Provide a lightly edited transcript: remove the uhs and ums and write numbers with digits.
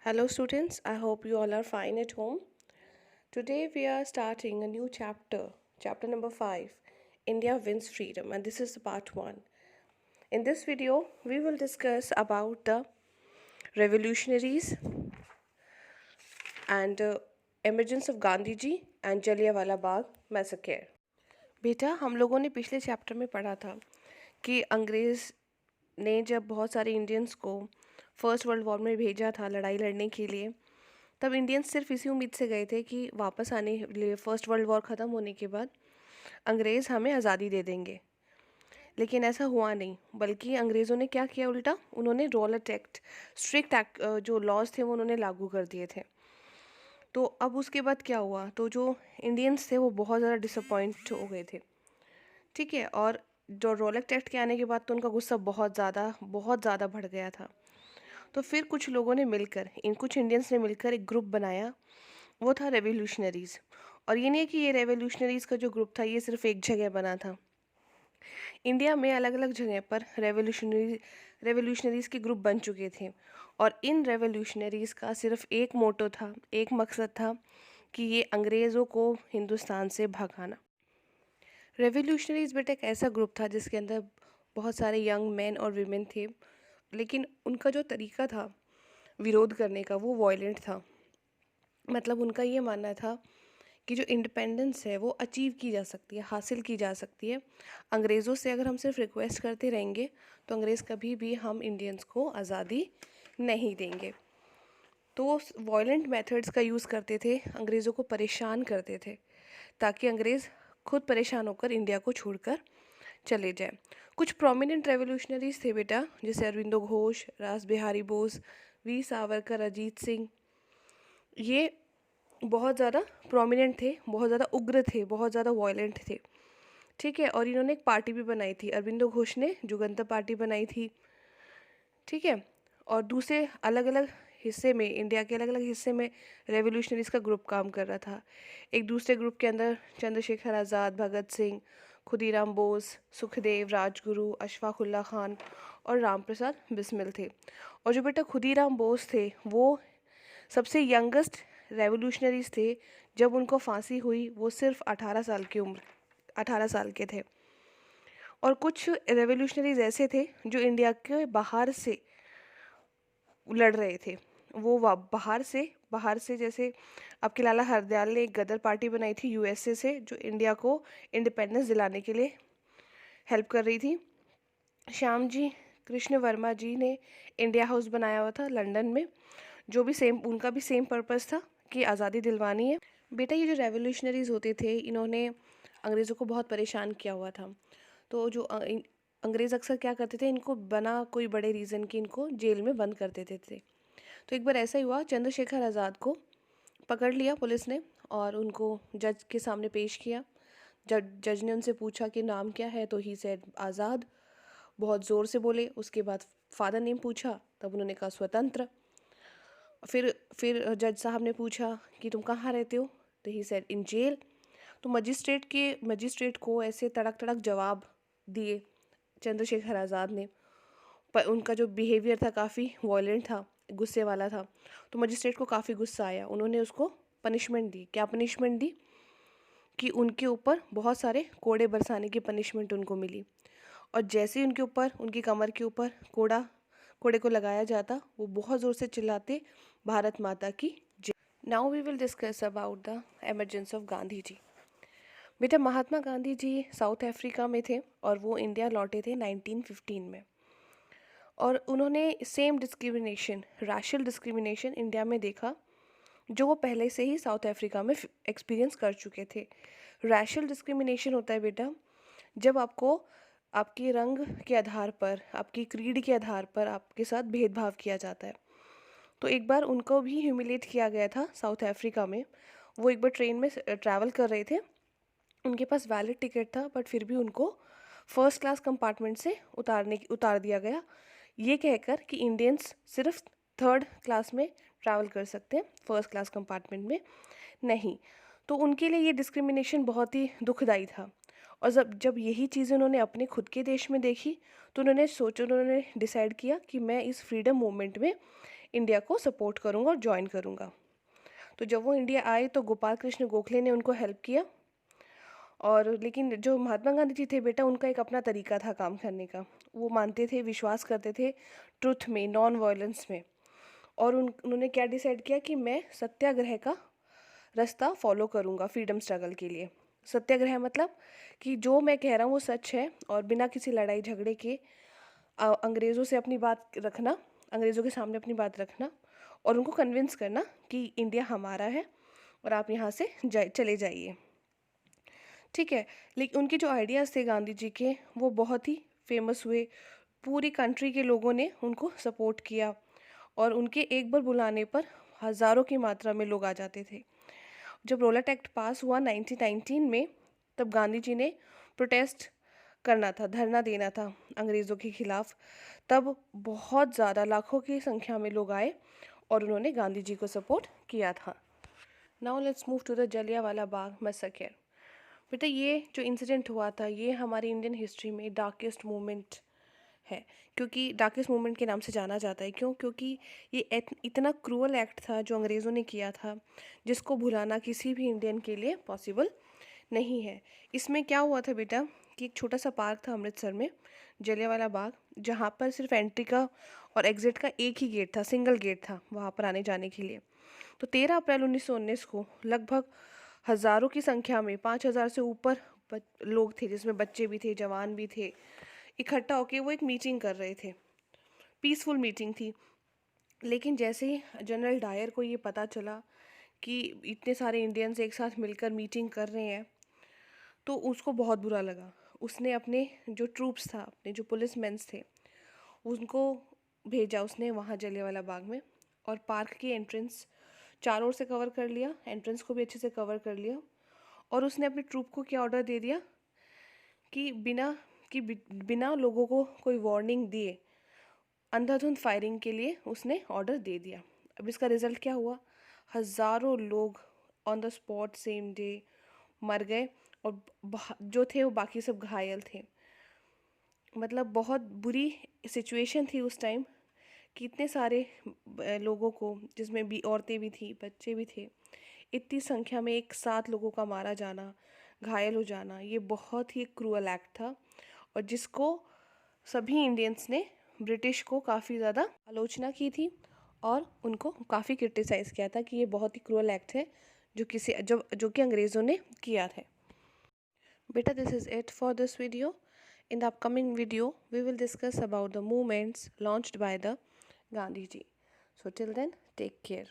Hello, students. I hope you all are fine at home. Today, we are starting a new chapter, chapter number 5, India Wins Freedom, and this is the part 1. In this video, we will discuss about the revolutionaries and emergence of Gandhi ji and Jallianwala Bagh massacre. बेटा हम लोगों ने पिछले chapter में पढ़ा था कि अंग्रेज़ ने जब बहुत सारे इंडियंस को फर्स्ट वर्ल्ड वॉर में भेजा था लड़ाई लड़ने के लिए, तब इंडियंस सिर्फ इसी उम्मीद से गए थे कि वापस आने लिए फर्स्ट वर्ल्ड वॉर ख़त्म होने के बाद अंग्रेज़ हमें आज़ादी दे देंगे। लेकिन ऐसा हुआ नहीं, बल्कि अंग्रेज़ों ने क्या किया उल्टा, उन्होंने रॉलेट एक्ट, स्ट्रिक्ट एक्ट, जो लॉज थे वो उन्होंने लागू कर दिए थे। तो अब उसके बाद क्या हुआ, तो जो इंडियंस थे वो बहुत ज़्यादा डिसअपॉइंट हो गए थे। ठीक है, और जो रॉलेट एक्ट के आने के बाद तो उनका गुस्सा बहुत ज़्यादा बढ़ गया था। तो फिर कुछ लोगों ने मिलकर, कुछ इंडियंस ने मिलकर एक ग्रुप बनाया, वो था रेवोल्यूशनरीज़। और ये नहीं है कि ये रेवोल्यूशनरीज़ का जो ग्रुप था ये सिर्फ एक जगह बना था। इंडिया में अलग अलग जगह पर रेवोल्यूशनरीज़ के ग्रुप बन चुके थे, और इन रेवोल्यूशनरीज़ का सिर्फ एक मोटो था, एक मकसद था कि ये अंग्रेज़ों को हिंदुस्तान से भगाना। रेवोल्यूशनरीज़ बेटा एक ऐसा ग्रुप था जिसके अंदर बहुत सारे यंग मैन और वीमेन थे, लेकिन उनका जो तरीका था विरोध करने का वो वॉयलेंट था। मतलब उनका ये मानना था कि जो इंडिपेंडेंस है वो अचीव की जा सकती है, हासिल की जा सकती है अंग्रेज़ों से। अगर हम सिर्फ रिक्वेस्ट करते रहेंगे तो अंग्रेज़ कभी भी हम इंडियंस को आज़ादी नहीं देंगे। तो वो वॉयलेंट मेथड्स का यूज़ करते थे, अंग्रेज़ों को परेशान करते थे, ताकि अंग्रेज़ खुद परेशान होकर इंडिया को छोड़कर चले जाए। कुछ प्रोमिनेंट रेवोल्यूशनरीज थे बेटा, जैसे अरविंदो घोष, रास बिहारी बोस, वीर सावरकर, अजीत सिंह। ये बहुत ज़्यादा प्रोमिनेंट थे, बहुत ज़्यादा उग्र थे, बहुत ज़्यादा वॉयलेंट थे। ठीक है, और इन्होंने एक पार्टी भी बनाई थी, अरविंदो घोष ने जुगंतर पार्टी बनाई थी। ठीक है, और दूसरे अलग अलग हिस्से में, इंडिया के अलग अलग हिस्से में रेवोल्यूशनरीज़ का ग्रुप काम कर रहा था। एक दूसरे ग्रुप के अंदर चंद्रशेखर आज़ाद, भगत सिंह, खुदीराम बोस, सुखदेव, राजगुरु, अशफाक उल्लाह खान और रामप्रसाद बिस्मिल थे। और जो बेटा खुदीराम बोस थे वो सबसे यंगेस्ट रेवोल्यूशनरीज थे। जब उनको फांसी हुई वो सिर्फ 18 साल के थे। और कुछ रेवोल्यूशनरीज ऐसे थे जो इंडिया के बाहर से लड़ रहे थे। वो बाहर से जैसे आपके लाला हरदयाल ने एक गदर पार्टी बनाई थी यूएसए से, जो इंडिया को इंडिपेंडेंस दिलाने के लिए हेल्प कर रही थी। श्याम जी कृष्ण वर्मा जी ने इंडिया हाउस बनाया हुआ था लंदन में, जो भी उनका भी सेम पर्पस था कि आज़ादी दिलवानी है। बेटा ये जो रेवोल्यूशनरीज होते थे, इन्होंने अंग्रेज़ों को बहुत परेशान किया हुआ था। तो जो अंग्रेज़ अक्सर क्या करते थे, इनको बना कोई बड़े रीज़न की इनको जेल में बंद कर देते थे। तो एक बार ऐसा ही हुआ, चंद्रशेखर आज़ाद को पकड़ लिया पुलिस ने और उनको जज के सामने पेश किया। जज ने उनसे पूछा कि नाम क्या है, तो ही सेड आज़ाद, बहुत ज़ोर से बोले। उसके बाद फादर नेम पूछा, तब उन्होंने कहा स्वतंत्र। फिर जज साहब ने पूछा कि तुम कहाँ रहते हो, तो ही सेड इन जेल। तो मजिस्ट्रेट को ऐसे तड़क तड़क जवाब दिए चंद्रशेखर आज़ाद ने। पर उनका जो बिहेवियर था काफ़ी वॉयलेंट था, गुस्से वाला था। तो मजिस्ट्रेट को काफ़ी गुस्सा आया, उन्होंने उसको पनिशमेंट दी। क्या पनिशमेंट दी कि उनके ऊपर बहुत सारे कोड़े बरसाने की पनिशमेंट उनको मिली। और जैसे ही उनके ऊपर, उनकी कमर के ऊपर कोड़े को लगाया जाता, वो बहुत ज़ोर से चिल्लाते भारत माता की जय। Now we will discuss about the emergence of Gandhi ji. बेटा महात्मा गांधी जी साउथ अफ्रीका में थे और वो इंडिया लौटे थे 1915 में। और उन्होंने सेम डिस्क्रिमिनेशन, राशियल डिस्क्रिमिनेशन इंडिया में देखा, जो वो पहले से ही साउथ अफ्रीका में एक्सपीरियंस कर चुके थे। राशियल डिस्क्रिमिनेशन होता है बेटा जब आपको आपके रंग के आधार पर, आपकी क्रीड के आधार पर आपके साथ भेदभाव किया जाता है। तो एक बार उनको भी ह्यूमिलेट किया गया था साउथ अफ्रीका में। वो एक बार ट्रेन में ट्रैवल कर रहे थे, उनके पास वैलिड टिकट था, बट फिर भी उनको फर्स्ट क्लास कंपार्टमेंट से उतार दिया गया, ये कहकर कि इंडियंस सिर्फ थर्ड क्लास में ट्रैवल कर सकते हैं, फर्स्ट क्लास कंपार्टमेंट में नहीं। तो उनके लिए ये डिस्क्रिमिनेशन बहुत ही दुखदाई था। और जब यही चीज़ें उन्होंने अपने खुद के देश में देखी, तो उन्होंने डिसाइड किया कि मैं इस फ्रीडम मूवमेंट में इंडिया को सपोर्ट करूँगा और ज्वाइन करूँगा। तो जब वो इंडिया आए तो गोपाल कृष्ण गोखले ने उनको हेल्प किया। और लेकिन जो महात्मा गांधी जी थे बेटा, उनका एक अपना तरीका था काम करने का। वो मानते थे, विश्वास करते थे ट्रुथ में, नॉन वायलेंस में। और उन्होंने क्या डिसाइड किया कि मैं सत्याग्रह का रास्ता फॉलो करूँगा फ्रीडम स्ट्रगल के लिए। सत्याग्रह मतलब कि जो मैं कह रहा हूँ वो सच है, और बिना किसी लड़ाई झगड़े के अंग्रेज़ों से अपनी बात रखना, अंग्रेज़ों के सामने अपनी बात रखना और उनको कन्विंस करना कि इंडिया हमारा है और आप यहाँ से चले जाइए। ठीक है। लेकिन उनके जो आइडियाज़ थे गांधी जी के, वो बहुत ही फेमस हुए। पूरी कंट्री के लोगों ने उनको सपोर्ट किया और उनके एक बार बुलाने पर हज़ारों की मात्रा में लोग आ जाते थे। जब रोलट एक्ट पास हुआ 1919 में, तब गांधी जी ने प्रोटेस्ट करना था, धरना देना था अंग्रेज़ों के खिलाफ। तब बहुत ज़्यादा लाखों की संख्या में लोग आए और उन्होंने गांधी जी को सपोर्ट किया था। Now let's move to the Jallianwala Bagh massacre. बेटा, ये जो इंसिडेंट हुआ था, ये हमारी इंडियन हिस्ट्री में डार्केस्ट मोमेंट है, क्योंकि डार्केस्ट मोमेंट के नाम से जाना जाता है। क्यों? क्योंकि ये इतना क्रूअल एक्ट था जो अंग्रेज़ों ने किया था, जिसको भुलाना किसी भी इंडियन के लिए पॉसिबल नहीं है। इसमें क्या हुआ था बेटा कि एक छोटा सा पार्क था अमृतसर में, जलियांवाला बाग, जहाँ पर सिर्फ एंट्री का और एग्ज़िट का एक ही गेट था, सिंगल गेट था वहाँ पर आने जाने के लिए। तो 13 अप्रैल 1919 को लगभग हज़ारों की संख्या में, 5,000 से ऊपर लोग थे, जिसमें बच्चे भी थे, जवान भी थे, इकट्ठा होके वो एक मीटिंग कर रहे थे। पीसफुल मीटिंग थी। लेकिन जैसे ही जनरल डायर को ये पता चला कि इतने सारे इंडियंस एक साथ मिलकर मीटिंग कर रहे हैं, तो उसको बहुत बुरा लगा। उसने अपने जो ट्रूप्स था, अपने जो पुलिस मेंस थे, उनको भेजा उसने वहाँ जलियांवाला बाग में, और पार्क की एंट्रेंस चारों ओर से कवर कर लिया, एंट्रेंस को भी अच्छे से कवर कर लिया। और उसने अपने ट्रूप को क्या ऑर्डर दे दिया कि बिना लोगों को कोई वार्निंग दिए अंधाधुंध फायरिंग के लिए उसने ऑर्डर दे दिया। अब इसका रिजल्ट क्या हुआ? हज़ारों लोग on the spot same day मर गए, और जो थे वो बाकी सब घायल थे। मतलब बहुत बुरी सिचुएशन थी उस टाइम कि इतने सारे लोगों को, जिसमें भी औरतें भी थी, बच्चे भी थे, इतनी संख्या में एक साथ लोगों का मारा जाना, घायल हो जाना, ये बहुत ही क्रूअल एक्ट था। और जिसको सभी इंडियंस ने ब्रिटिश को काफ़ी ज़्यादा आलोचना की थी और उनको काफ़ी क्रिटिसाइज़ किया था कि ये बहुत ही क्रूअल एक्ट है जो कि अंग्रेज़ों ने किया था। Beta, this is it for this video. In the upcoming video, we will discuss about the movements launched by the Gandhi ji. So till then, take care.